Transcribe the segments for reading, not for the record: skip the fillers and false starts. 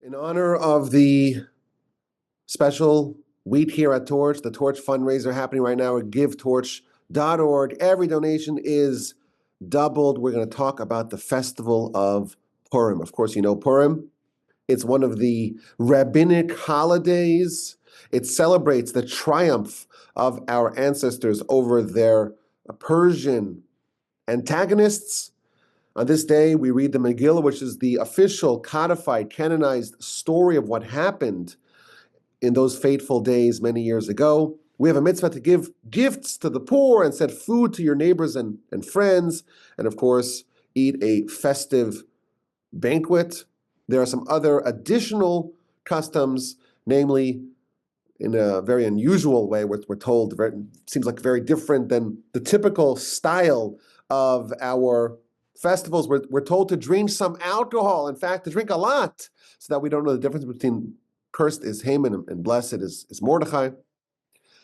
In honor of the special week here at Torch, the Torch fundraiser happening right now at givetorch.org. Every donation is doubled. We're going to talk about the festival of Purim. Of course, you know Purim. It's one of the rabbinic holidays. It celebrates the triumph of our ancestors over their Persian antagonists. On this day, we read the Megillah, which is the official, codified, canonized story of what happened in those fateful days many years ago. We have a mitzvah to give gifts to the poor and send food to your neighbors and friends, and of course, eat a festive banquet. There are some other additional customs, namely, in a very unusual way, we're told, seems like very different than the typical style of our festivals. We're told to drink some alcohol, in fact, to drink a lot, so that we don't know the difference between cursed is Haman and blessed is Mordechai.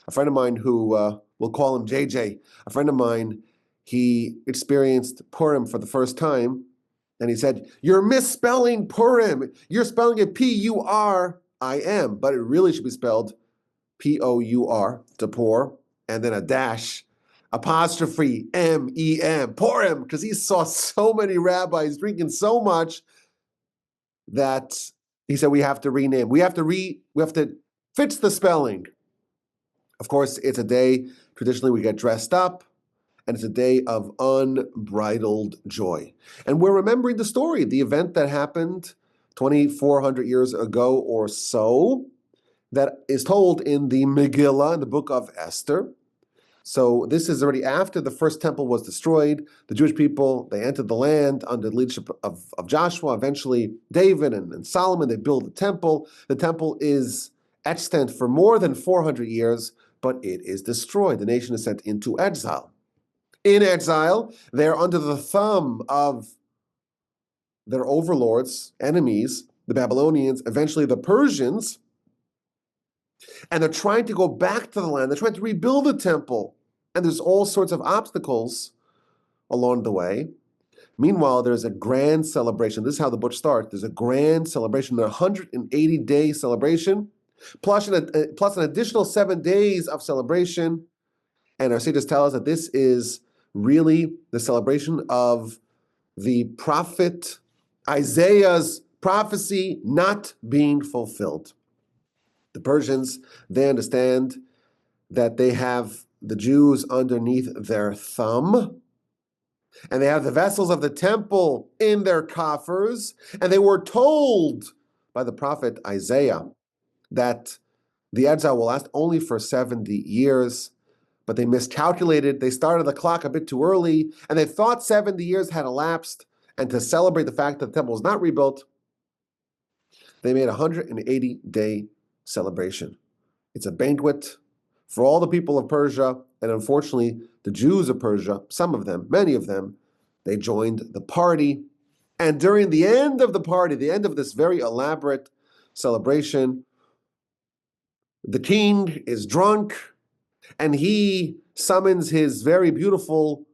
A friend of mine who, we'll call him JJ, a friend of mine, he experienced Purim for the first time, and he said, "You're misspelling Purim. You're spelling it P-U-R-I-M, but it really should be spelled P-O-U-R, to poor, and then a dash, apostrophe M-E-M, Purim," because he saw so many rabbis drinking so much that he said we have to rename. We have to fix the spelling. Of course, it's a day, traditionally we get dressed up, and it's a day of unbridled joy. And we're remembering the story, the event that happened 2,400 years ago or so, that is told in the Megillah, in the Book of Esther. So this is already after the first temple was destroyed. The Jewish people, they entered the land under the leadership of Joshua, eventually David and Solomon. They build the temple. The temple is extant for more than 400 years, but it is destroyed. The nation is sent into exile. In exile, they're under the thumb of their overlords, enemies, the Babylonians, eventually the Persians, and they're trying to go back to the land. They're trying to rebuild the temple, and there's all sorts of obstacles along the way. Meanwhile, there's a grand celebration. This is how the book starts. There's a grand celebration, a 180-day celebration, plus an additional 7 days of celebration. And our sages tell us that this is really the celebration of the prophet Isaiah's prophecy not being fulfilled. The Persians, they understand that they have the Jews underneath their thumb, and they have the vessels of the temple in their coffers, and they were told by the prophet Isaiah that the exile will last only for 70 years, but they miscalculated. They started the clock a bit too early, and they thought 70 years had elapsed, and to celebrate the fact that the temple was not rebuilt, they made a 180-day celebration. It's a banquet for all the people of Persia, and unfortunately, the Jews of Persia, some of them, many of them, they joined the party. And during the end of the party, the end of this very elaborate celebration, the king is drunk, and he summons his very beautiful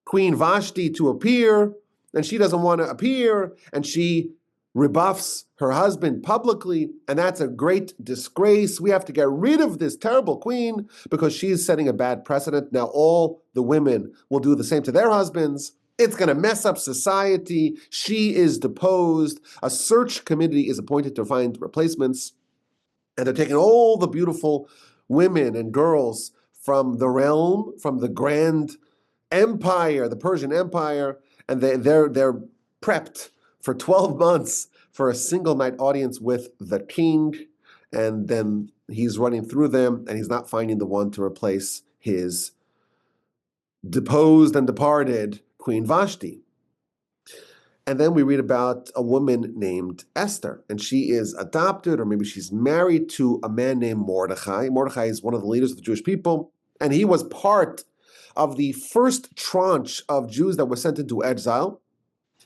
Queen Vashti to appear, and she doesn't want to appear, and she rebuffs her husband publicly, and that's a great disgrace. We have to get rid of this terrible queen because she's setting a bad precedent. Now all the women will do the same to their husbands. It's going to mess up society. She is deposed. A search committee is appointed to find replacements, and they're taking all the beautiful women and girls from the realm, from the grand empire, the Persian Empire, and they're prepped for 12 months for a single night audience with the king, and then he's running through them, and he's not finding the one to replace his deposed and departed Queen Vashti. And then we read about a woman named Esther, and she is adopted, or maybe she's married to a man named Mordechai. Mordechai is one of the leaders of the Jewish people, and he was part of the first tranche of Jews that were sent into exile.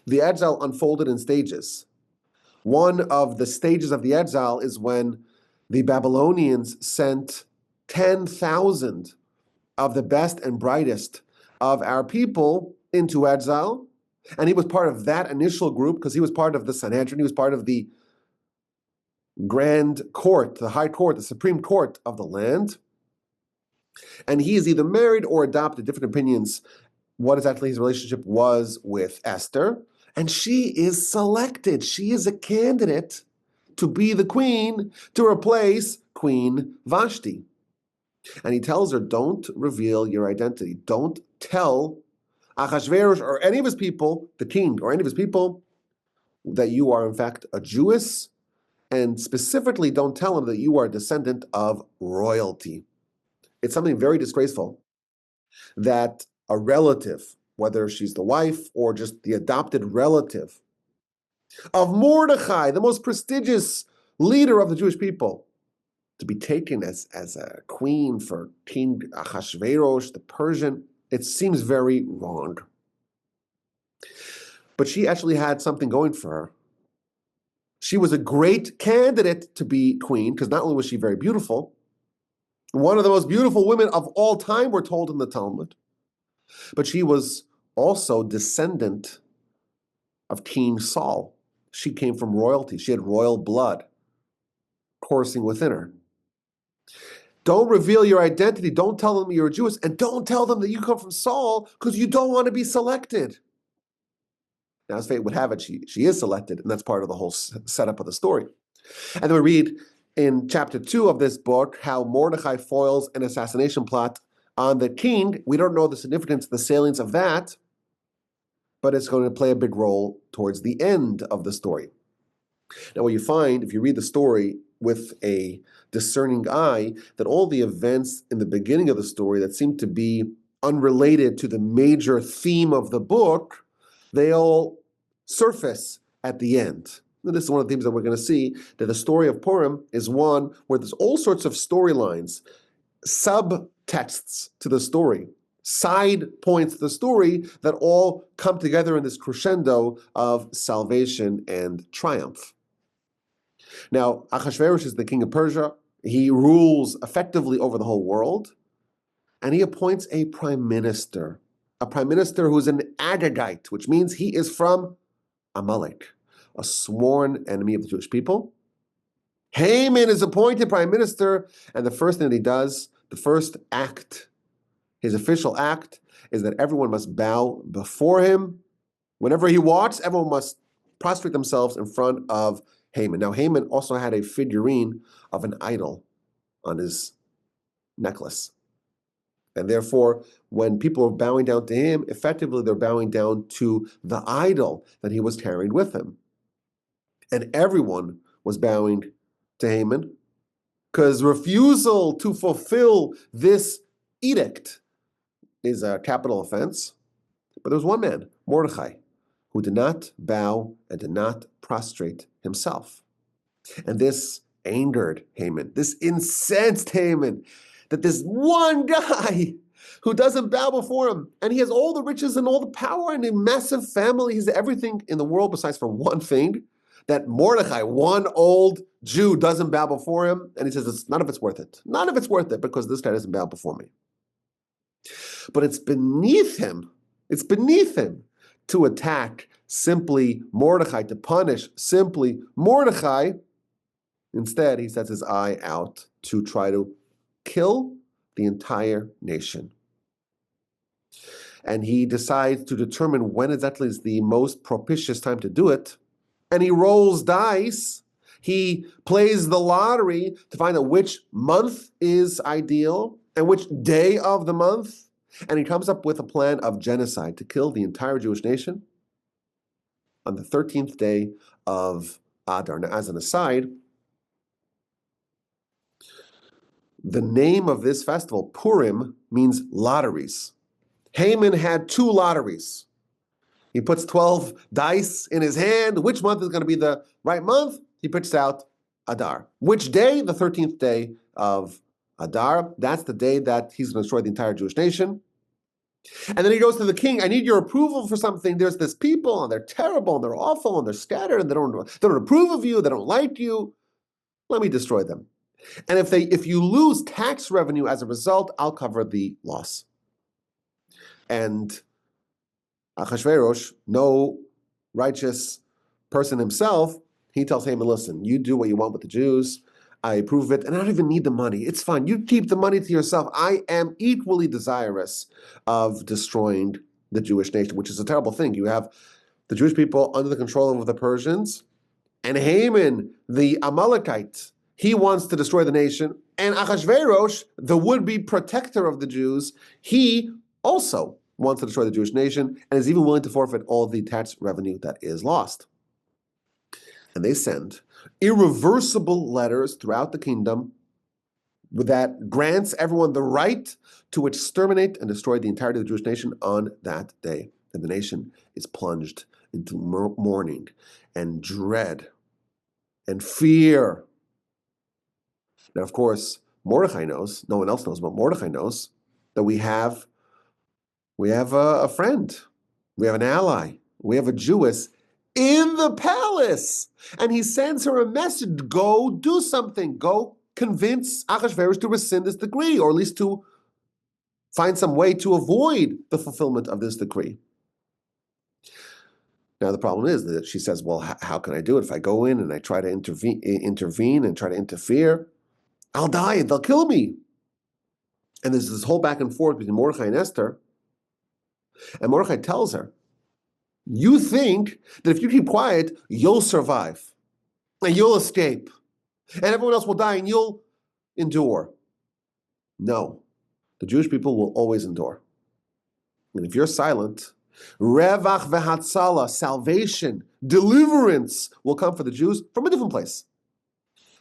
The exile unfolded in stages. One of the stages of the exile is when the Babylonians sent 10,000 of the best and brightest of our people into exile. And he was part of that initial group because he was part of the Sanhedrin. He was part of the grand court, the high court, the supreme court of the land. And he is either married or adopted, different opinions, what exactly his relationship was with Esther. And she is selected. She is a candidate to be the queen to replace Queen Vashti. And he tells her, don't reveal your identity. Don't tell Achashverosh or any of his people, the king or any of his people, that you are in fact a Jewess. And specifically, don't tell him that you are a descendant of royalty. It's something very disgraceful that a relative, whether she's the wife or just the adopted relative of Mordechai, the most prestigious leader of the Jewish people, to be taken as a queen for King Ahasuerus, the Persian, it seems very wrong. But she actually had something going for her. She was a great candidate to be queen, because not only was she very beautiful, one of the most beautiful women of all time, we're told in the Talmud, but she was also descendant of King Saul. She came from royalty. She had royal blood coursing within her. Don't reveal your identity. Don't tell them you're a Jewess, and don't tell them that you come from Saul, because you don't want to be selected. Now, as fate would have it, she is selected, and that's part of the whole setup of the story. And then we read in chapter 2 of this book how Mordechai foils an assassination plot on the king. We don't know the significance, the salience of that, but it's going to play a big role towards the end of the story. Now, what you find, if you read the story with a discerning eye, that all the events in the beginning of the story that seem to be unrelated to the major theme of the book, they all surface at the end. And this is one of the themes that we're going to see, that the story of Purim is one where there's all sorts of storylines, subtexts to the story, side points to the story that all come together in this crescendo of salvation and triumph. Now, Ahasuerus is the king of Persia. He rules effectively over the whole world, and he appoints a prime minister who's an Agagite, which means he is from Amalek, a sworn enemy of the Jewish people. Haman is appointed prime minister, and the first thing that he does, the first act, his official act, is that everyone must bow before him. Whenever he walks, everyone must prostrate themselves in front of Haman. Now, Haman also had a figurine of an idol on his necklace. And therefore, when people are bowing down to him, effectively they're bowing down to the idol that he was carrying with him. And everyone was bowing to Haman, because refusal to fulfill this edict is a capital offense. But there was one man, Mordechai, who did not bow and did not prostrate himself. And this angered Haman. This incensed Haman, that this one guy who doesn't bow before him, and he has all the riches and all the power and a massive family, he's everything in the world besides for one thing, that Mordechai, one old Jew, doesn't bow before him, and he says, none of it's worth it. None of it's worth it, because this guy doesn't bow before me. But it's beneath him to attack simply Mordechai, to punish simply Mordechai. Instead, he sets his eye out to try to kill the entire nation. And he decides to determine when exactly is the most propitious time to do it. And he rolls dice. He plays the lottery to find out which month is ideal and which day of the month. And he comes up with a plan of genocide to kill the entire Jewish nation on the 13th day of Adar. Now, as an aside, the name of this festival, Purim, means lotteries. Haman had 2 lotteries. He puts 12 dice in his hand. Which month is going to be the right month? He picks out Adar. Which day? The 13th day of Adar. That's the day that he's going to destroy the entire Jewish nation. And then he goes to the king, I need your approval for something. There's this people, and they're terrible, and they're awful, and they're scattered, and they don't approve of you, they don't like you. Let me destroy them. And if you lose tax revenue as a result, I'll cover the loss. And Ahasuerus, no righteous person himself, He tells Haman, listen, you do what you want with the Jews. I approve of it, and I don't even need the money. It's fine. You keep the money to yourself. I am equally desirous of destroying the Jewish nation, which is a terrible thing. You have the Jewish people under the control of the Persians, and Haman, the Amalekite, he wants to destroy the nation. And Achashverosh, the would-be protector of the Jews, he also wants to destroy the Jewish nation and is even willing to forfeit all the tax revenue that is lost. And they send irreversible letters throughout the kingdom that grants everyone the right to exterminate and destroy the entirety of the Jewish nation on that day. And the nation is plunged into mourning and dread and fear. Now, of course, Mordechai knows, no one else knows, but Mordechai knows that we have a friend, we have an ally, we have a Jewess in the palace. And he sends her a message, go do something, go convince Achashverosh to rescind this decree, or at least to find some way to avoid the fulfillment of this decree. Now, the problem is that she says, well, how can I do it? If I go in and I try to intervene and try to interfere, I'll die, they'll kill me. And there's this whole back and forth between Mordechai and Esther. And Mordechai tells her, you think that if you keep quiet, you'll survive, and you'll escape, and everyone else will die, and you'll endure. No, the Jewish people will always endure. And if you're silent, Revach v'hatzala, salvation, deliverance will come for the Jews from a different place.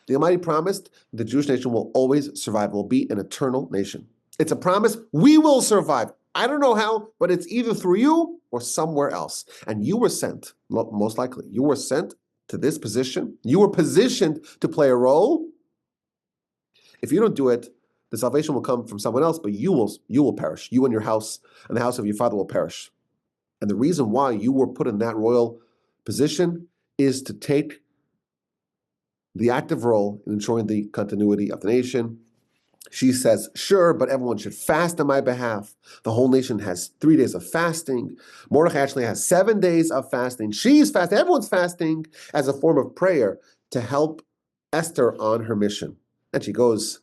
The Almighty promised the Jewish nation will always survive, will be an eternal nation. It's a promise, we will survive. I don't know how, but it's either through you or somewhere else. And you were sent, most likely, you were sent to this position. You were positioned to play a role. If you don't do it, the salvation will come from someone else, but you will perish. You and your house and the house of your father will perish. And the reason why you were put in that royal position is to take the active role in ensuring the continuity of the nation. She says, sure, but everyone should fast on my behalf. The whole nation has 3 days of fasting. Mordechai actually has 7 days of fasting. She's fasting. Everyone's fasting as a form of prayer to help Esther on her mission. And she goes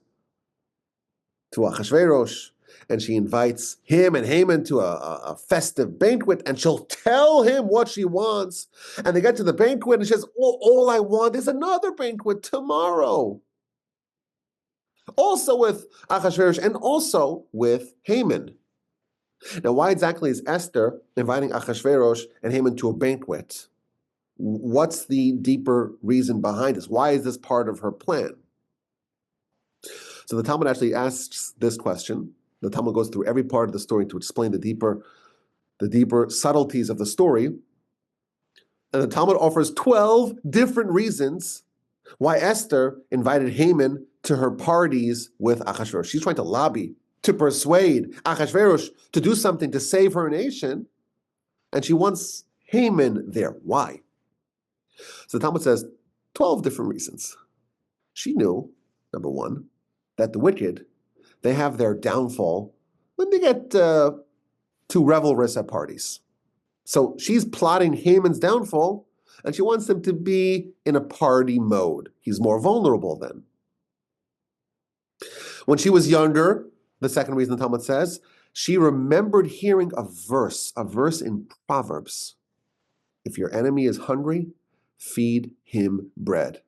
to Achashverosh, and she invites him and Haman to a festive banquet, and she'll tell him what she wants. And they get to the banquet, and she says, all I want is another banquet tomorrow. Also with Achashverosh and also with Haman. Now, why exactly is Esther inviting Achashverosh and Haman to a banquet? What's the deeper reason behind this? Why is this part of her plan? So the Talmud actually asks this question. The Talmud goes through every part of the story to explain the deeper subtleties of the story. And the Talmud offers 12 different reasons why Esther invited Haman to her parties with Achashverosh. She's trying to lobby, to persuade Achashverosh to do something to save her nation, and she wants Haman there. Why? So the Talmud says 12 different reasons. She knew, number one, that the wicked, they have their downfall when they get too revelrous at parties. So she's plotting Haman's downfall, and she wants him to be in a party mode. He's more vulnerable then. When she was younger, the second reason the Talmud says, she remembered hearing a verse in Proverbs. If your enemy is hungry, feed him bread.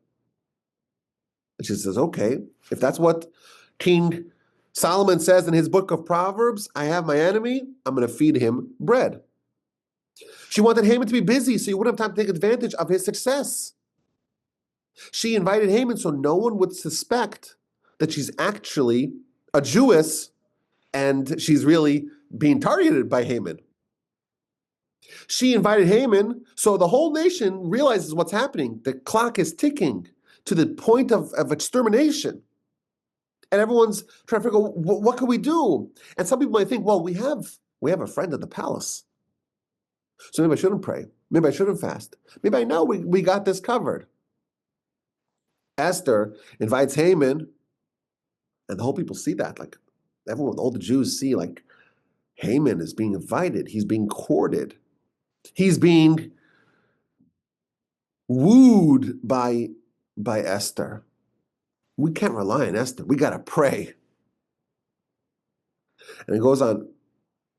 And she says, okay, if that's what King Solomon says in his book of Proverbs, I have my enemy, I'm going to feed him bread. She wanted Haman to be busy so he wouldn't have time to take advantage of his success. She invited Haman so no one would suspect that she's actually a Jewess and she's really being targeted by Haman. She invited Haman so the whole nation realizes what's happening. The clock is ticking to the point of extermination. And everyone's trying to figure out, what can we do? And some people might think, well, we have a friend at the palace. So maybe I shouldn't pray. Maybe I shouldn't fast. Maybe I know we got this covered. Esther invites Haman, and the whole people see that. Like everyone, all the Jews see, like Haman is being invited. He's being courted. He's being wooed by Esther. We can't rely on Esther. We got to pray. And it goes on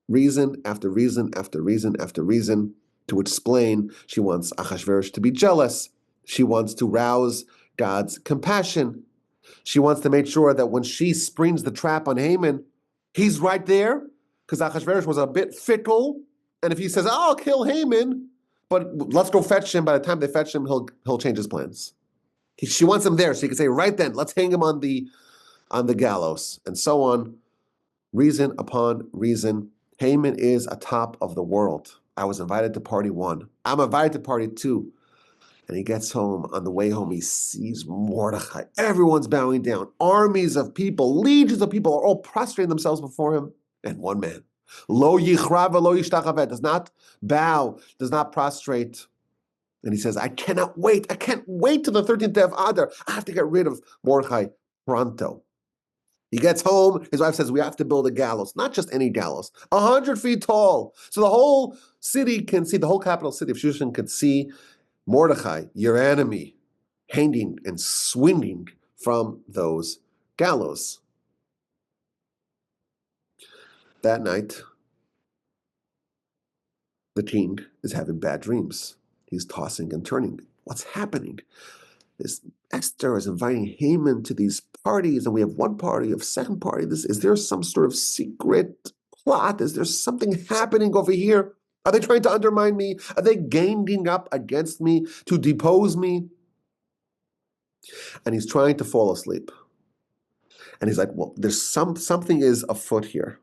reason after reason after reason after reason to explain she wants Achashverosh to be jealous. She wants to rouse God's compassion. She wants to make sure that when she springs the trap on Haman, he's right there, because Achashverosh was a bit fickle. And if he says, oh, I'll kill Haman, but let's go fetch him, by the time they fetch him, he'll change his plans. She wants him there, so he can say, right then, let's hang him on the gallows, and so on, reason upon reason. Haman is atop of the world. I was invited to party 1. I'm invited to party 2. And he gets home. On the way home, he sees Mordechai. Everyone's bowing down. Armies of people, legions of people are all prostrating themselves before him. And one man, lo yichra v'lo yishtachaveh, does not bow, does not prostrate. And he says, I cannot wait. I can't wait till the 13th day of Adar. I have to get rid of Mordechai pronto. He gets home. His wife says, we have to build a gallows, not just any gallows, 100 feet tall. So the whole city can see, the whole capital city of Shushan could see Mordechai, your enemy, hanging and swinging from those gallows. That night, the king is having bad dreams. He's tossing and turning. What's happening? This Esther is inviting Haman to these parties, and we have one party, a second party. Is there some sort of secret plot? Is there something happening over here? Are they trying to undermine me? Are they ganging up against me to depose me? And he's trying to fall asleep. And he's like, well, there's something is afoot here.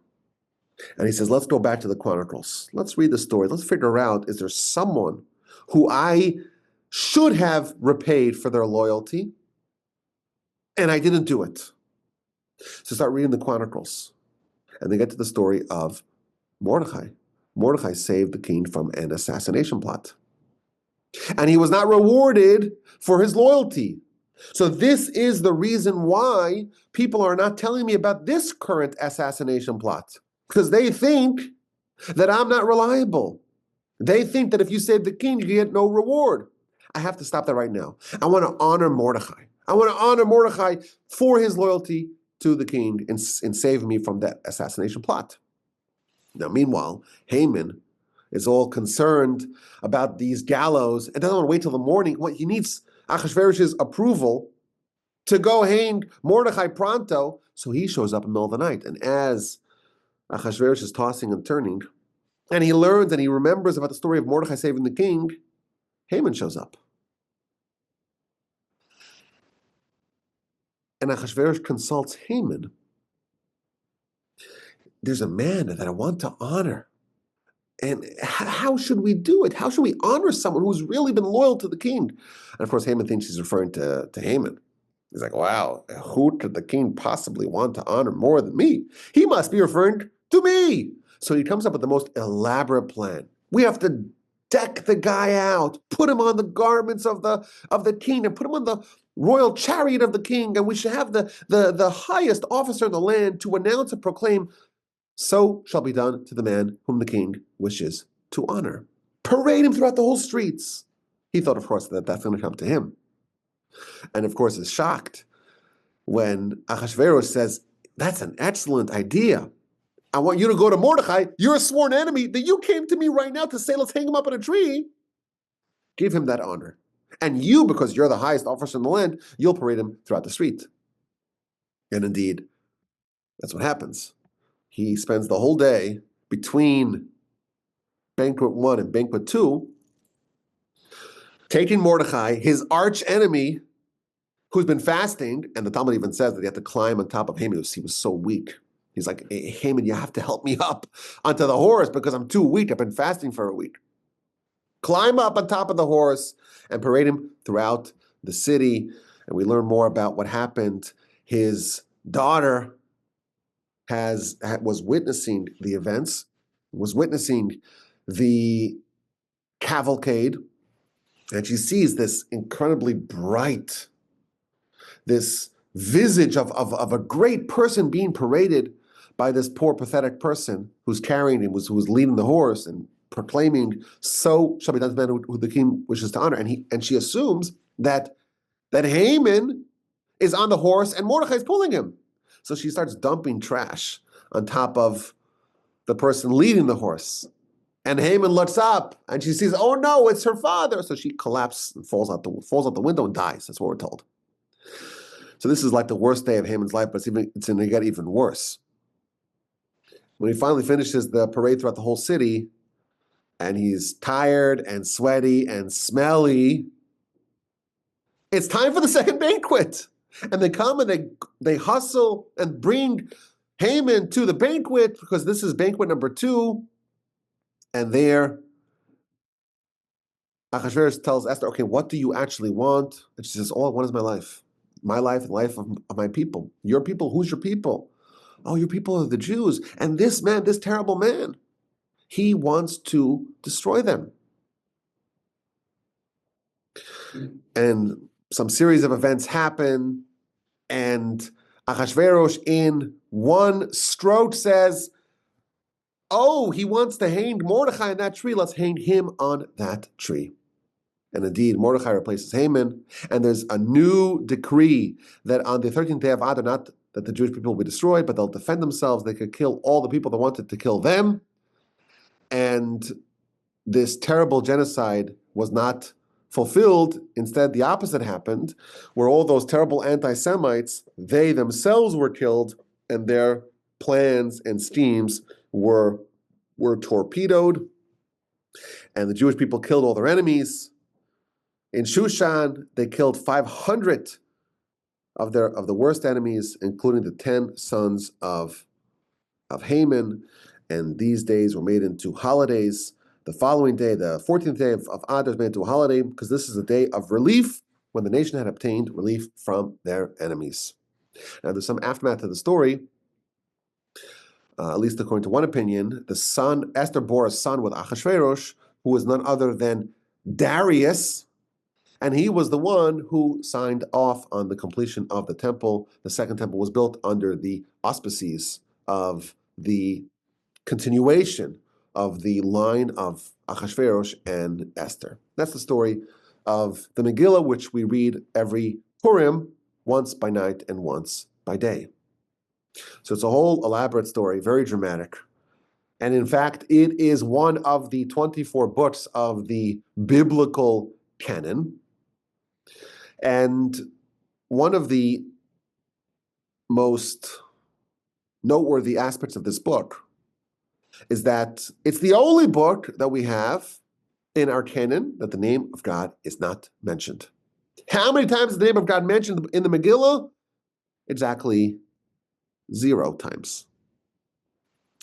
And he says, let's go back to the Chronicles. Let's read the story. Let's figure out, is there someone who I should have repaid for their loyalty, and I didn't do it? So start reading the Chronicles. And they get to the story of Mordechai. Mordechai saved the king from an assassination plot. And he was not rewarded for his loyalty. So this is the reason why people are not telling me about this current assassination plot. Because they think that I'm not reliable. They think that if you save the king, you get no reward. I have to stop that right now. I want to honor Mordechai. I want to honor Mordechai for his loyalty to the king and save me from that assassination plot. Now, meanwhile, Haman is all concerned about these gallows and doesn't want to wait till the morning. What he needs Achashverosh's approval to go hang Mordechai pronto. So he shows up in the middle of the night. And as Achashverosh is tossing and turning, and he learns and he remembers about the story of Mordechai saving the king, Haman shows up. And Achashverosh consults Haman. There's a man that I want to honor. And how should we do it? How should we honor someone who's really been loyal to the king? And of course, Haman thinks he's referring to Haman. He's like, wow, who could the king possibly want to honor more than me? He must be referring to me. So he comes up with the most elaborate plan. We have to deck the guy out, put him on the garments of the king, and put him on the royal chariot of the king, and we should have the highest officer in the land to announce and proclaim, so shall be done to the man whom the king wishes to honor. Parade him throughout the whole streets. He thought, of course, that that's going to come to him. And of course is shocked when Achashverosh says, that's an excellent idea. I want you to go to Mordechai. You're a sworn enemy that you came to me right now to say, let's hang him up on a tree. Give him that honor. And you, because you're the highest officer in the land, you'll parade him throughout the street. And indeed, that's what happens. He spends the whole day between banquet 1 and banquet 2 taking Mordechai, his arch enemy, who's been fasting, and the Talmud even says that he had to climb on top of Haman. He was so weak. He's like, hey, Haman, you have to help me up onto the horse because I'm too weak. I've been fasting for a week. Climb up on top of the horse and parade him throughout the city. And we learn more about what happened. His daughter was witnessing the events, was witnessing the cavalcade, and she sees this incredibly bright, this visage of a great person being paraded by this poor, pathetic person who's carrying him, who's leading the horse. And proclaiming, "So shall be done to the man who the king wishes to honor." And she assumes that Haman is on the horse and Mordechai is pulling him. So she starts dumping trash on top of the person leading the horse. And Haman looks up and she sees, oh no, it's her father. So she collapses and falls out the window and dies. That's what we're told. So this is like the worst day of Haman's life, but it's going to get even worse. When he finally finishes the parade throughout the whole city, and he's tired and sweaty and smelly, it's time for the second banquet. And they come and they hustle and bring Haman to the banquet because this is banquet number 2. And there, Achashverosh tells Esther, okay, what do you actually want? And she says, all I want is my life and the life of my people. Your people, who's your people? Oh, your people are the Jews. And this man, this terrible man, he wants to destroy them. And some series of events happen, and Achashverosh in one stroke says, oh, he wants to hang Mordechai on that tree. Let's hang him on that tree. And indeed, Mordechai replaces Haman, and there's a new decree that on the 13th day of Adar, not that the Jewish people will be destroyed, but they'll defend themselves. They could kill all the people that wanted to kill them. And this terrible genocide was not fulfilled. Instead, the opposite happened, where all those terrible anti-Semites, they themselves were killed, and their plans and schemes were torpedoed, and the Jewish people killed all their enemies. In Shushan, they killed 500 of the worst enemies, including the 10 sons of Haman, and these days were made into holidays. The following day, the 14th day of Adar, is made into a holiday because this is a day of relief when the nation had obtained relief from their enemies. Now, there's some aftermath to the story. At least according to one opinion, Esther bore a son with Achashverosh, who was none other than Darius, and he was the one who signed off on the completion of the temple. The second temple was built under the auspices of the continuation of the line of Achashverosh and Esther. That's the story of the Megillah, which we read every Purim, once by night and once by day. So it's a whole elaborate story, very dramatic. And in fact, it is one of the 24 books of the biblical canon. And one of the most noteworthy aspects of this book is that it's the only book that we have in our canon that the name of God is not mentioned. How many times is the name of God mentioned in the Megillah? Exactly 0 times.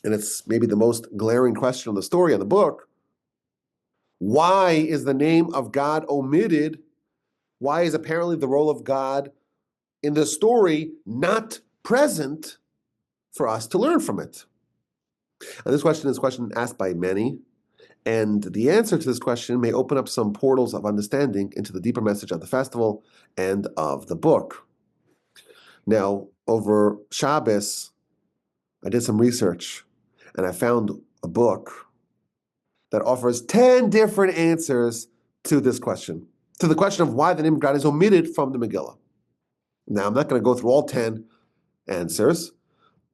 And it's maybe the most glaring question of the story of the book. Why is the name of God omitted? Why is apparently the role of God in the story not present for us to learn from it? And this question is a question asked by many, and the answer to this question may open up some portals of understanding into the deeper message of the festival and of the book. Now, over Shabbos, I did some research, and I found a book that offers 10 different answers to this question, to the question of why the name of God is omitted from the Megillah. Now, I'm not going to go through all 10 answers,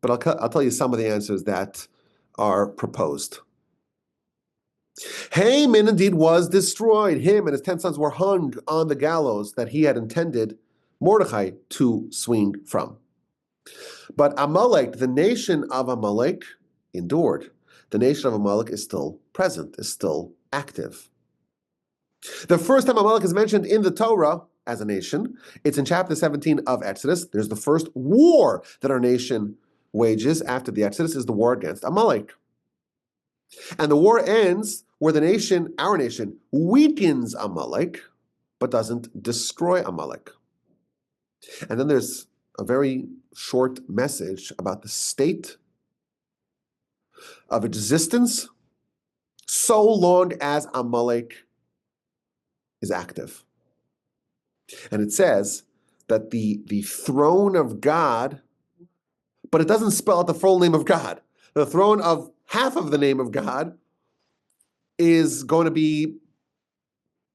but I'll tell you some of the answers that are proposed. Haman indeed was destroyed. Him and his 10 sons were hung on the gallows that he had intended Mordechai to swing from. But Amalek, the nation of Amalek, endured. The nation of Amalek is still present, is still active. The first time Amalek is mentioned in the Torah as a nation, it's in chapter 17 of Exodus. There's the first war that our nation wages after the Exodus is the war against Amalek. And the war ends where the nation, our nation, weakens Amalek, but doesn't destroy Amalek. And then there's a very short message about the state of existence so long as Amalek is active. And it says that the throne of God, but it doesn't spell out the full name of God. The throne of half of the name of God is going to be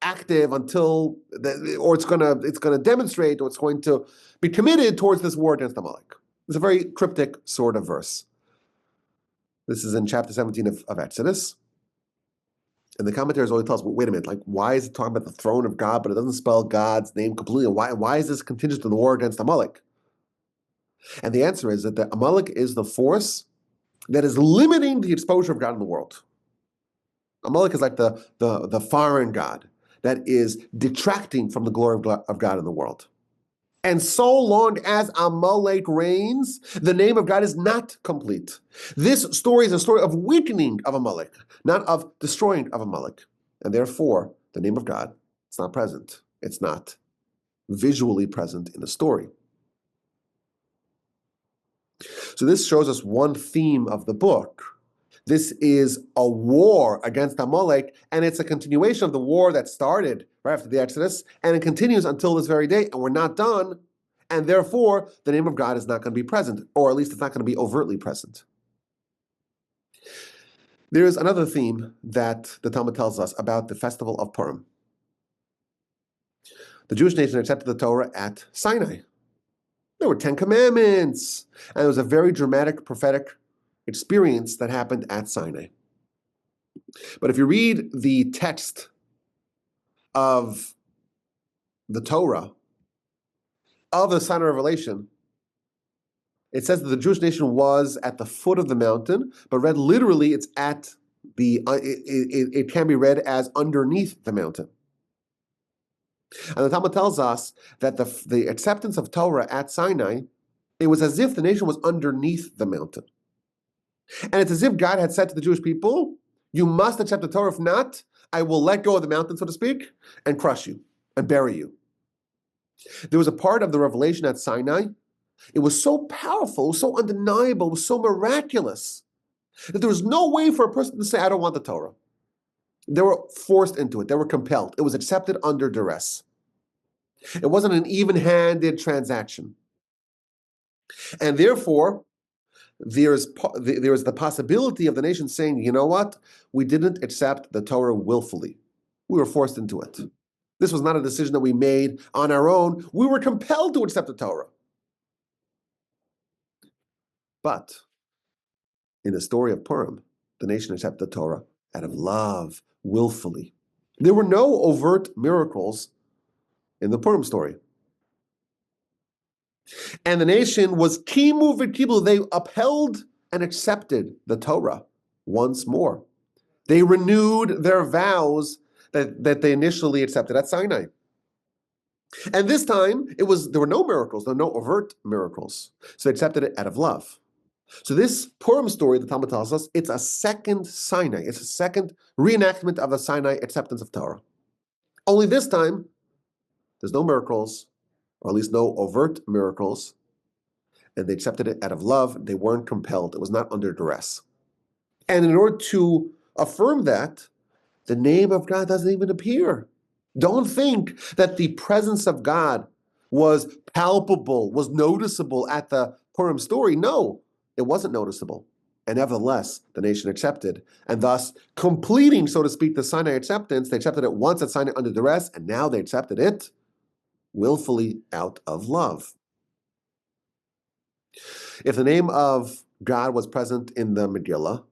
active until, or it's going to demonstrate, or it's going to be committed towards this war against Amalek. It's a very cryptic sort of verse. This is in chapter 17 of Exodus. And the commentators always tell us, well, wait a minute, like, why is it talking about the throne of God, but it doesn't spell God's name completely? Why is this contingent on the war against Amalek? And the answer is that the Amalek is the force that is limiting the exposure of God in the world. Amalek is like the foreign God that is detracting from the glory of God in the world. And so long as Amalek reigns, the name of God is not complete. This story is a story of weakening of Amalek, not of destroying of Amalek. And therefore, the name of God is not present. It's not visually present in the story. So this shows us one theme of the book. This is a war against Amalek, and it's a continuation of the war that started right after the Exodus, and it continues until this very day, and we're not done, and therefore, the name of God is not going to be present, or at least it's not going to be overtly present. There is another theme that the Talmud tells us about the festival of Purim. The Jewish nation accepted the Torah at Sinai. There were 10 commandments, and it was a very dramatic prophetic experience that happened at Sinai. But if you read the text of the Torah, of the Sinai revelation, it says that the Jewish nation was at the foot of the mountain, but read literally, it's at the, it can be read as underneath the mountain. And the Talmud tells us that the acceptance of Torah at Sinai, it was as if the nation was underneath the mountain. And it's as if God had said to the Jewish people, you must accept the Torah. If not, I will let go of the mountain, so to speak, and crush you and bury you. There was a part of the revelation at Sinai. It was so powerful, it was so undeniable, it was so miraculous that there was no way for a person to say, I don't want the Torah. They were forced into it. They were compelled. It was accepted under duress. It wasn't an even-handed transaction. And therefore, there is the possibility of the nation saying, you know what? We didn't accept the Torah willfully. We were forced into it. This was not a decision that we made on our own. We were compelled to accept the Torah. But in the story of Purim, the nation accepted the Torah out of love, willfully. There were no overt miracles in the Purim story. And the nation was kimu v'kibu. They upheld and accepted the Torah once more. They renewed their vows that they initially accepted at Sinai. And this time, there were no miracles, there were no overt miracles. So they accepted it out of love. So this Purim story, the Talmud tells us, it's a second Sinai. It's a second reenactment of the Sinai acceptance of Torah. Only this time, there's no miracles, or at least no overt miracles, and they accepted it out of love. They weren't compelled. It was not under duress. And in order to affirm that, the name of God doesn't even appear. Don't think that the presence of God was palpable, was noticeable at the Purim story. No, it wasn't noticeable. And nevertheless, the nation accepted, and thus completing, so to speak, the Sinai acceptance. They accepted it once at Sinai under duress, and now they accepted it willfully out of love. If the name of God was present in the Megillah,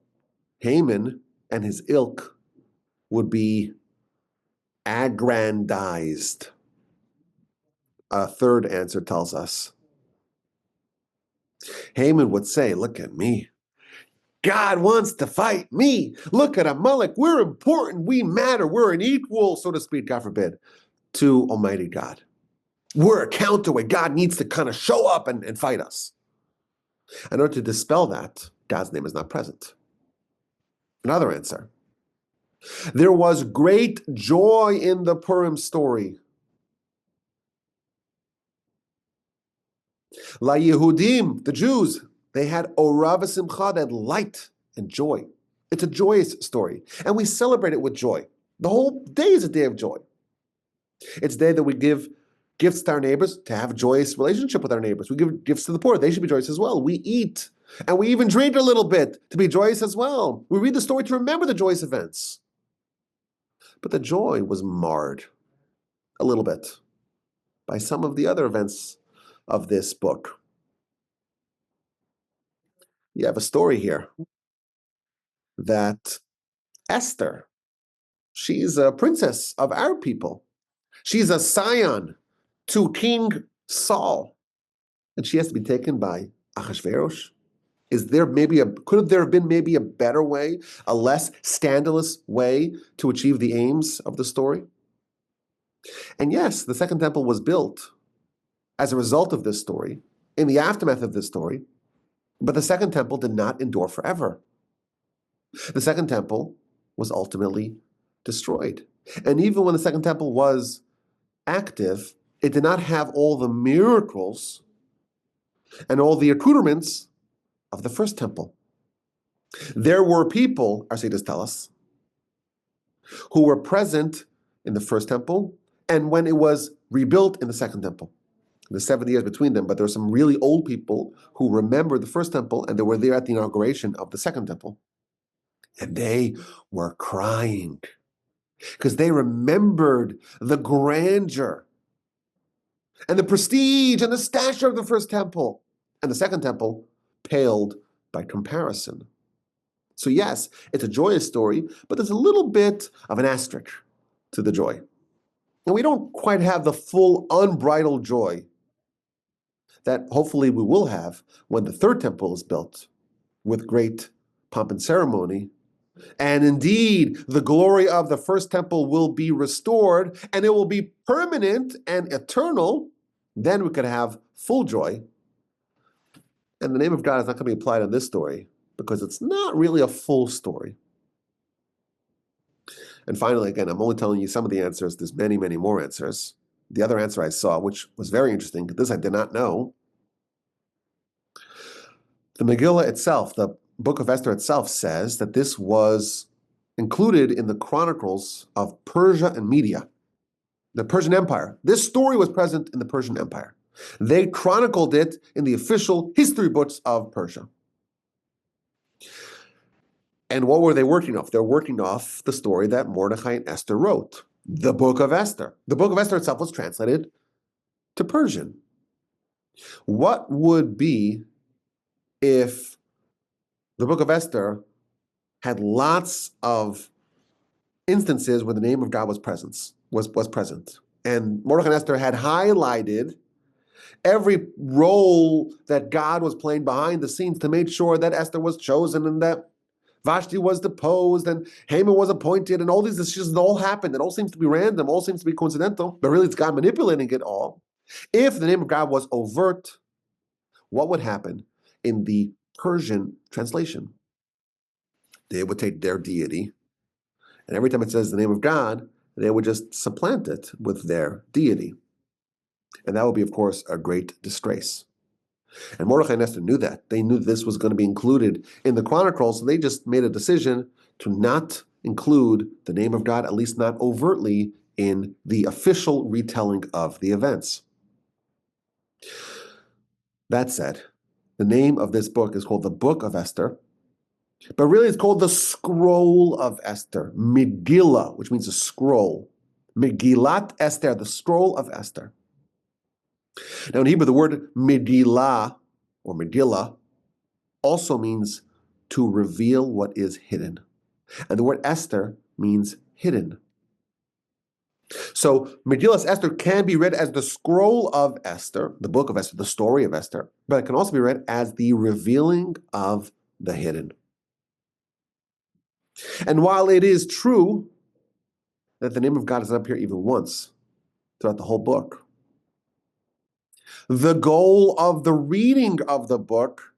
Haman and his ilk would be aggrandized. A third answer tells us. Haman would say, look at me. God wants to fight me. Look at Amalek. We're important. We matter. We're an equal, so to speak, God forbid, to Almighty God. We're a counterweight. God needs to kind of show up and fight us. In order to dispel that, God's name is not present. Another answer. There was great joy in the Purim story. La Yehudim, the Jews, they had Orah v'simcha, they had light and joy. It's a joyous story, and we celebrate it with joy. The whole day is a day of joy. It's a day that we give gifts to our neighbors to have a joyous relationship with our neighbors. We give gifts to the poor. They should be joyous as well. We eat, and we even drink a little bit to be joyous as well. We read the story to remember the joyous events. But the joy was marred a little bit by some of the other events of this book. You have a story here that Esther, she's a princess of our people. She's a scion to King Saul, and she has to be taken by Ahasuerus. Could there have been maybe a better way, a less scandalous way to achieve the aims of the story? And yes, the Second Temple was built as a result of this story, in the aftermath of this story, but the Second Temple did not endure forever. The Second Temple was ultimately destroyed. And even when the Second Temple was active, it did not have all the miracles and all the accoutrements of the First Temple. There were people, our sages tell us, who were present in the First Temple and when it was rebuilt in the Second Temple. The 70 years between them, but there were some really old people who remembered the First Temple and they were there at the inauguration of the Second Temple. And they were crying because they remembered the grandeur and the prestige and the stature of the First Temple. And the Second Temple paled by comparison. So yes, it's a joyous story, but there's a little bit of an asterisk to the joy. And we don't quite have the full unbridled joy that hopefully we will have when the Third Temple is built with great pomp and ceremony. And indeed, the glory of the First Temple will be restored and it will be permanent and eternal. Then we could have full joy. And the name of God is not going to be applied in this story because it's not really a full story. And finally, again, I'm only telling you some of the answers. There's many, many more answers. The other answer I saw, which was very interesting, this I did not know. The Megillah itself, the Book of Esther itself, says that this was included in the chronicles of Persia and Media, the Persian Empire. This story was present in the Persian Empire. They chronicled it in the official history books of Persia. And what were they working off? They're working off the story that Mordechai and Esther wrote, the Book of Esther. The Book of Esther itself was translated to Persian. What would be if the Book of Esther had lots of instances where the name of God was present, and Mordechai and Esther had highlighted every role that God was playing behind the scenes to make sure that Esther was chosen and that Vashti was deposed and Haman was appointed, and all these decisions all happened. It all seems to be random, all seems to be coincidental, but really it's God manipulating it all. If the name of God was overt, what would happen in the Persian translation? They would take their deity, and every time it says the name of God, they would just supplant it with their deity. And that would be, of course, a great disgrace. And Mordechai and Esther knew that. They knew this was going to be included in the Chronicles, so they just made a decision to not include the name of God, at least not overtly, in the official retelling of the events. That said, the name of this book is called the Book of Esther, but really it's called the Scroll of Esther, Megillah, which means a scroll. Megillat Esther, the Scroll of Esther. Now in Hebrew, the word Megillah, or Megillah, also means to reveal what is hidden. And the word Esther means hidden. So Megillah Esther can be read as the Scroll of Esther, the Book of Esther, the story of Esther, but it can also be read as the revealing of the hidden. And while it is true that the name of God does not appear even once throughout the whole book, the goal of the reading of the book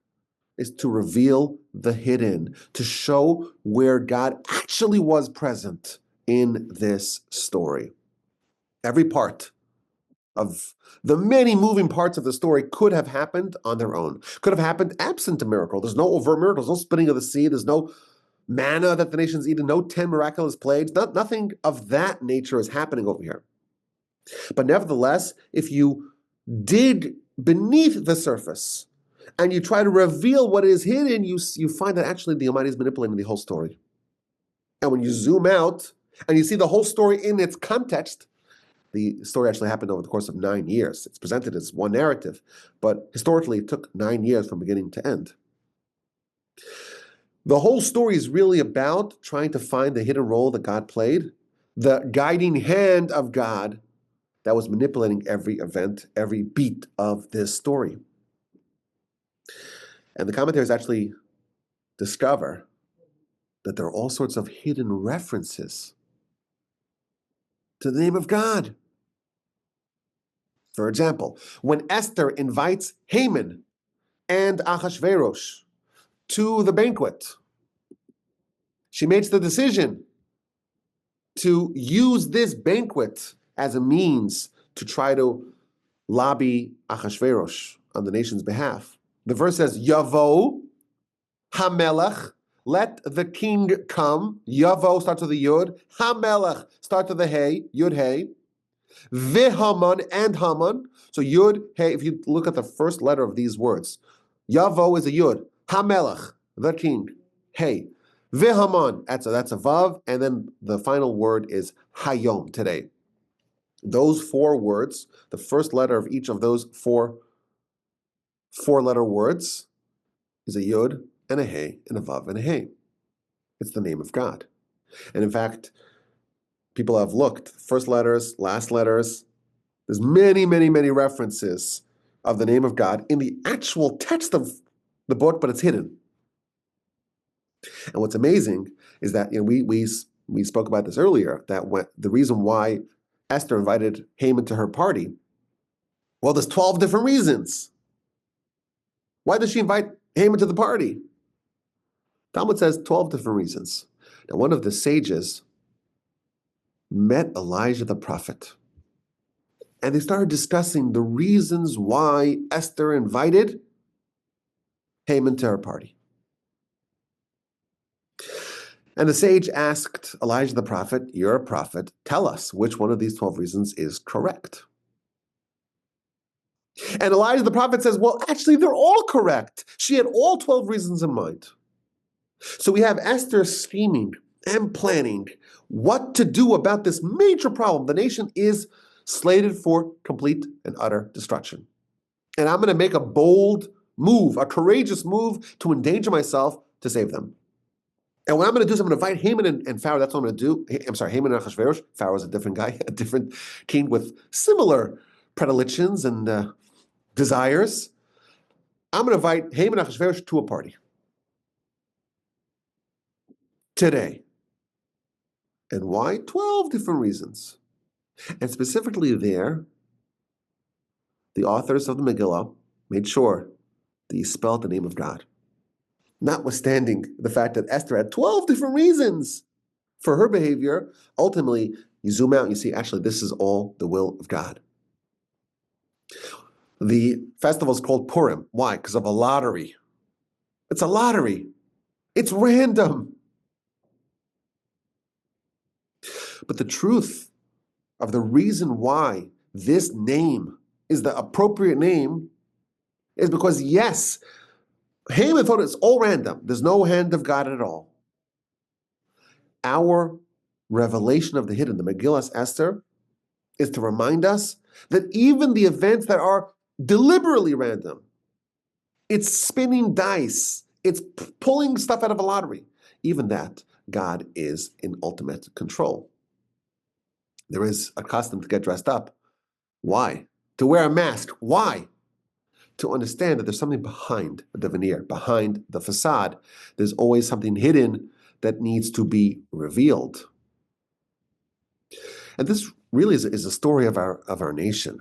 is to reveal the hidden, to show where God actually was present in this story. Every part of the many moving parts of the story could have happened on their own, could have happened absent a miracle. There's no overt miracles, no splitting of the sea, there's no manna that the nations eat, no 10 miraculous plagues. Nothing of that nature is happening over here. But nevertheless, if you dig beneath the surface and you try to reveal what is hidden, you find that actually the Almighty is manipulating the whole story. And when you zoom out And you see the whole story in its context. The story actually happened over the course of 9 years. It's presented as one narrative, but historically it took 9 years from beginning to end. The whole story is really about trying to find the hidden role that God played, the guiding hand of God that was manipulating every event, every beat of this story. And the commentaries actually discover that there are all sorts of hidden references to the name of God. For example, when Esther invites Haman and Ahasuerus to the banquet, she makes the decision to use this banquet as a means to try to lobby Ahasuerus on the nation's behalf. The verse says, Yavo Hamelech, let the king come. Yavo starts with the Yud. Hamelech starts with the Hey, Yud Hey. Vihaman and Haman. So Yud Hey, if you look at the first letter of these words, Yavo is a Yud. Hamelech, the king. Hey. Vihaman, that's a Vav, and then the final word is Hayom, today. Those 4 words, the first letter of each of those four-letter words is a Yud and a Hey and a Vav and a Hey. It's the name of God. And in fact, people have looked, first letters, last letters, there's many, many, many references of the name of God in the actual text of the book, but it's hidden. And what's amazing is that we spoke about this earlier, that the reason why Esther invited Haman to her party, well, there's 12 different reasons. Why does she invite Haman to the party? Talmud says 12 different reasons. Now, one of the sages met Elijah the prophet, and they started discussing the reasons why Esther invited Haman to her party. And the sage asked Elijah the prophet, you're a prophet, tell us which one of these 12 reasons is correct. And Elijah the prophet says, well, actually, they're all correct. She had all 12 reasons in mind. So we have Esther scheming and planning what to do about this major problem. The nation is slated for complete and utter destruction. And I'm going to make a bold move, a courageous move to endanger myself to save them. And what I'm going to do is I'm going to invite Haman and Pharaoh. That's what I'm going to do. I'm sorry, Haman and Ahasuerus. Pharaoh is a different guy, a different king with similar predilections and desires. I'm going to invite Haman and Ahasuerus to a party today. And why? 12 different reasons. And specifically there, the authors of the Megillah made sure that you spelled the name of God. Notwithstanding the fact that Esther had 12 different reasons for her behavior, ultimately, you zoom out and you see, actually, this is all the will of God. The festival is called Purim. Why? Because of a lottery. It's a lottery. It's random. But the truth of the reason why this name is the appropriate name is because, yes, Haman thought it's all random. There's no hand of God at all. Our revelation of the hidden, the Megillas Esther, is to remind us that even the events that are deliberately random, it's spinning dice, it's pulling stuff out of a lottery, even that, God is in ultimate control. There is a custom to get dressed up. Why? To wear a mask. Why? To understand that there's something behind the veneer, behind the facade. There's always something hidden that needs to be revealed. And this really is a story of our nation.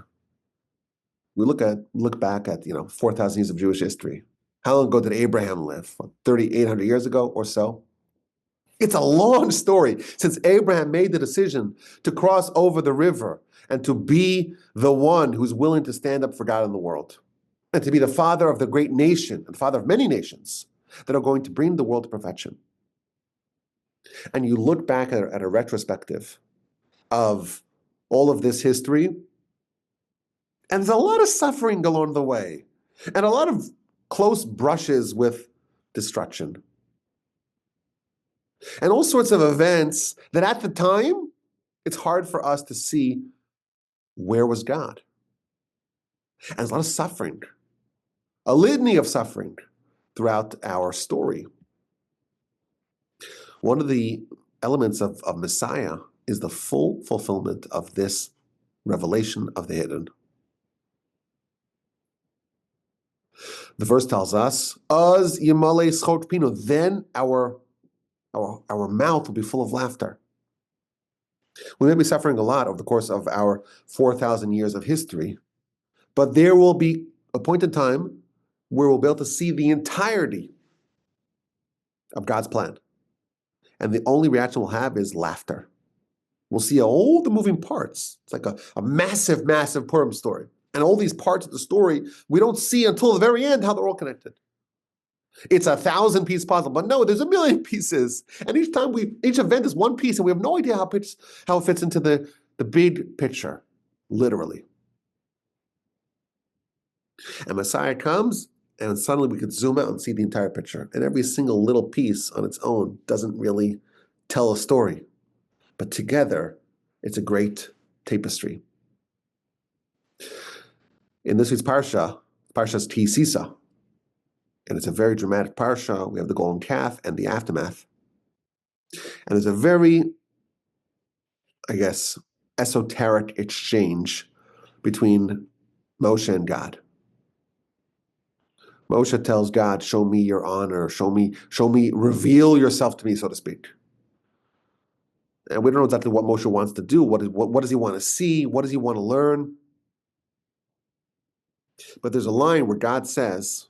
We look back at 4,000 years of Jewish history. How long ago did Abraham live? 3,800 years ago or so? It's a long story since Abraham made the decision to cross over the river and to be the one who's willing to stand up for God in the world, and to be the father of the great nation and the father of many nations that are going to bring the world to perfection. And you look back at a retrospective of all of this history, and there's a lot of suffering along the way, and a lot of close brushes with destruction. and all sorts of events that at the time, it's hard for us to see where was God. And there's a lot of suffering, a litany of suffering throughout our story. One of the elements of Messiah is the full fulfillment of this revelation of the hidden. The verse tells us, "Az yimale schot pino," then our mouth will be full of laughter. We may be suffering a lot over the course of our 4,000 years of history, but there will be a point in time where we'll be able to see the entirety of God's plan. And the only reaction we'll have is laughter. We'll see all the moving parts. It's like a massive, massive Purim story. And all these parts of the story, we don't see until the very end how they're all connected. It's a 1,000-piece puzzle, but no, there's a million pieces. And each event is one piece, and we have no idea how it fits into the big picture, literally. And Messiah comes, and suddenly we could zoom out and see the entire picture. And every single little piece on its own doesn't really tell a story. But together, it's a great tapestry. In this week's Parsha's Ki Sisa, and it's a very dramatic parsha. We have the golden calf and the aftermath. And there's a very, I guess, esoteric exchange between Moshe and God. Moshe tells God, "Show me your honor, show me, reveal yourself to me," so to speak. And we don't know exactly what Moshe wants to do. What does he want to see? What does he want to learn? But there's a line where God says,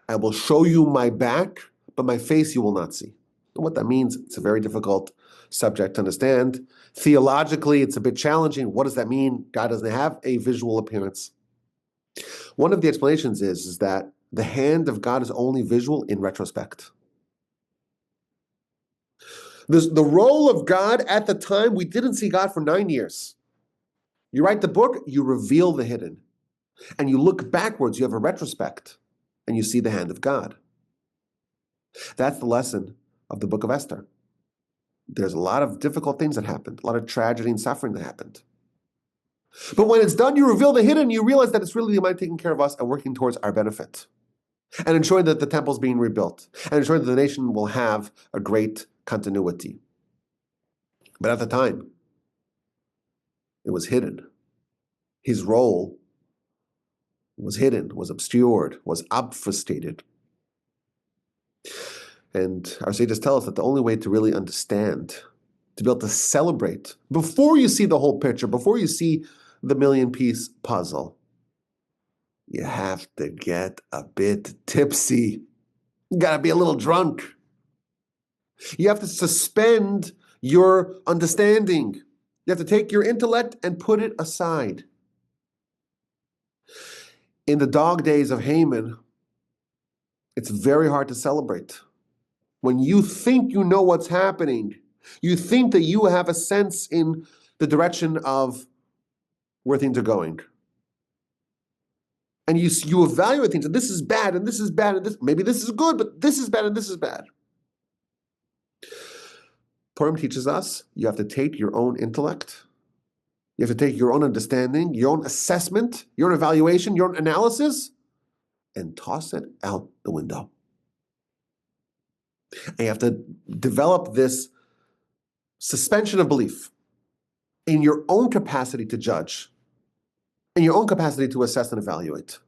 "I will show you my back, but my face you will not see." And what that means, it's a very difficult subject to understand. Theologically, it's a bit challenging. What does that mean? God doesn't have a visual appearance. One of the explanations is that the hand of God is only visual in retrospect. The role of God at the time, we didn't see God for 9 years. You write the book, you reveal the hidden. And you look backwards, you have a retrospect, and you see the hand of God. That's the lesson of the Book of Esther. There's a lot of difficult things that happened, a lot of tragedy and suffering that happened. But when it's done, you reveal the hidden, you realize that it's really the Almighty taking care of us and working towards our benefit, and ensuring that the temple's being rebuilt, and ensuring that the nation will have a great continuity. But at the time, it was hidden. His role was hidden, was obscured, was obfuscated. And our sages tell us that the only way to really understand, to be able to celebrate, before you see the whole picture, before you see the million-piece puzzle, you have to get a bit tipsy. You got to be a little drunk. You have to suspend your understanding. You have to take your intellect and put it aside. In the dog days of Haman, it's very hard to celebrate. When you think you know what's happening, you think that you have a sense in the direction of where things are going. And you evaluate things, and this is bad, and this is bad, and maybe this is good, but this is bad, and this is bad. Purim teaches us you have to take your own intellect, you have to take your own understanding, your own assessment, your own evaluation, your own analysis, and toss it out the window. And you have to develop this suspension of belief in your own capacity to judge, in your own capacity to assess and evaluate.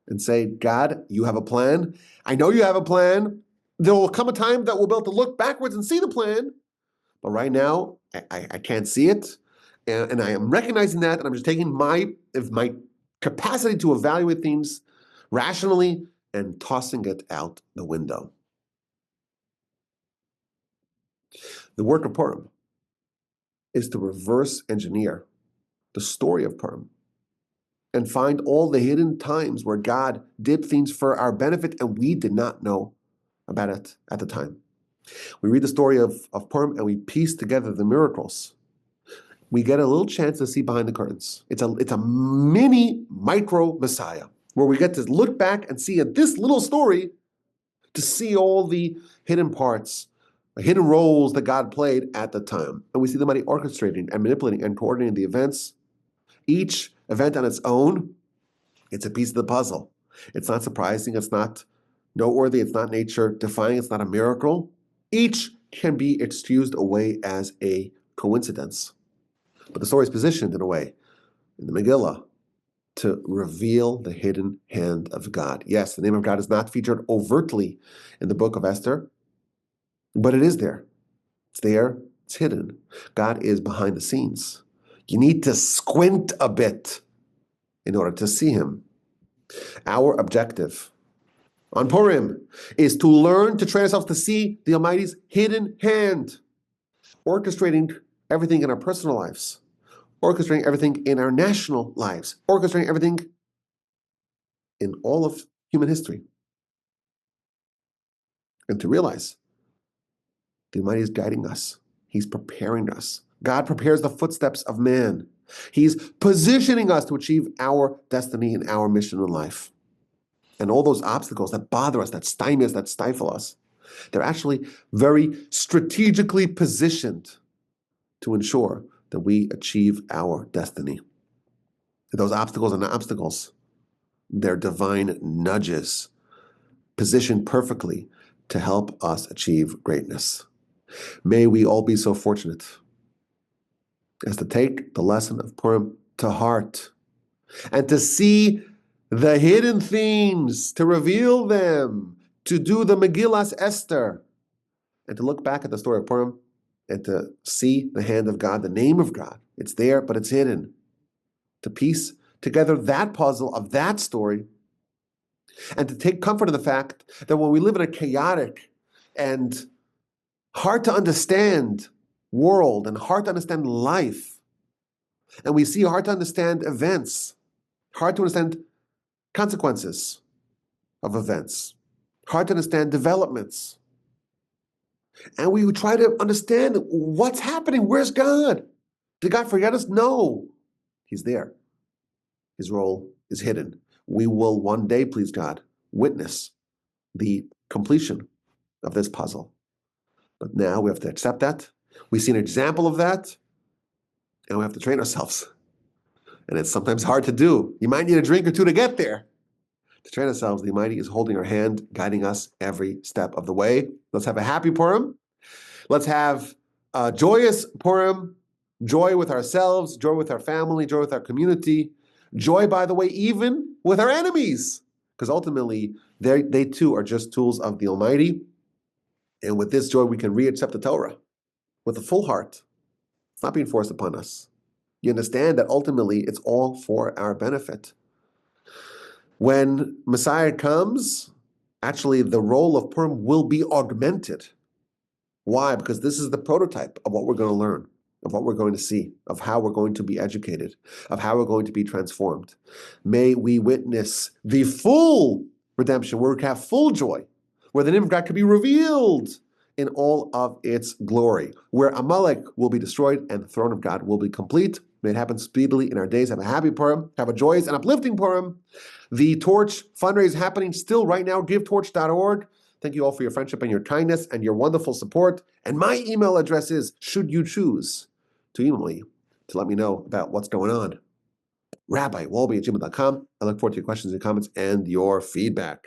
And say, God, you have a plan. I know you have a plan. There will come a time that we'll be able to look backwards and see the plan. But right now, I can't see it. And I am recognizing that, and I'm just taking my capacity to evaluate things rationally and tossing it out the window. The work of Purim is to reverse engineer the story of Purim and find all the hidden times where God did things for our benefit and we did not know about it at the time. We read the story of Purim and we piece together the miracles. We get a little chance to see behind the curtains. It's a mini micro Messiah where we get to look back and see at this little story to see all the hidden parts hidden roles that God played at the time. And we see the Almighty orchestrating and manipulating and coordinating the events. Each event on its own, it's a piece of the puzzle. It's not surprising. It's not noteworthy. It's not nature defying. It's not a miracle. Each can be excused away as a coincidence. But the story is positioned in a way in the Megillah to reveal the hidden hand of God. Yes, the name of God is not featured overtly in the Book of Esther, but it is there. It's there. It's hidden. God is behind the scenes. You need to squint a bit in order to see him. Our objective on Purim is to learn to train ourselves to see the Almighty's hidden hand, orchestrating everything in our personal lives, orchestrating everything in our national lives, orchestrating everything in all of human history. And to realize the Almighty is guiding us. He's preparing us. God prepares the footsteps of man. He's positioning us to achieve our destiny and our mission in life. And all those obstacles that bother us, that stymie us, that stifle us, they're actually very strategically positioned to ensure that we achieve our destiny. Those obstacles are not obstacles. They're divine nudges positioned perfectly to help us achieve greatness. May we all be so fortunate as to take the lesson of Purim to heart and to see the hidden themes, to reveal them, to do the Megillas Esther, and to look back at the story of Purim and to see the hand of God, the name of God. It's there, but it's hidden. To piece together that puzzle of that story and to take comfort in the fact that when we live in a chaotic and hard to understand world and hard to understand life, and we see hard to understand events, hard to understand consequences of events, hard to understand developments, and we try to understand what's happening. Where's God? Did God forget us? No, he's there. His role is hidden. We will one day, please God, witness the completion of this puzzle. But now we have to accept that. We see an example of that, and we have to train ourselves. And it's sometimes hard to do. You might need a drink or two to get there. To train ourselves, the Almighty is holding our hand, guiding us every step of the way. Let's have a happy Purim. Let's have a joyous Purim, joy with ourselves, joy with our family, joy with our community, joy, by the way, even with our enemies, because ultimately they too are just tools of the Almighty. And with this joy, we can re-accept the Torah with a full heart. It's not being forced upon us. You understand that ultimately it's all for our benefit. When Messiah comes, actually the role of Purim will be augmented. Why? Because this is the prototype of what we're going to learn, of what we're going to see, of how we're going to be educated, of how we're going to be transformed. May we witness the full redemption, where we can have full joy, where the name of God can be revealed in all of its glory, where Amalek will be destroyed and the throne of God will be complete. May it happen speedily in our days. Have a happy Purim. Have a joyous and uplifting Purim. The Torch fundraiser is happening still right now, givetorch.org. Thank you all for your friendship and your kindness and your wonderful support. And my email address is, should you choose to email me to let me know about what's going on, rabbiwolbe@gmail.com. I look forward to your questions and comments and your feedback.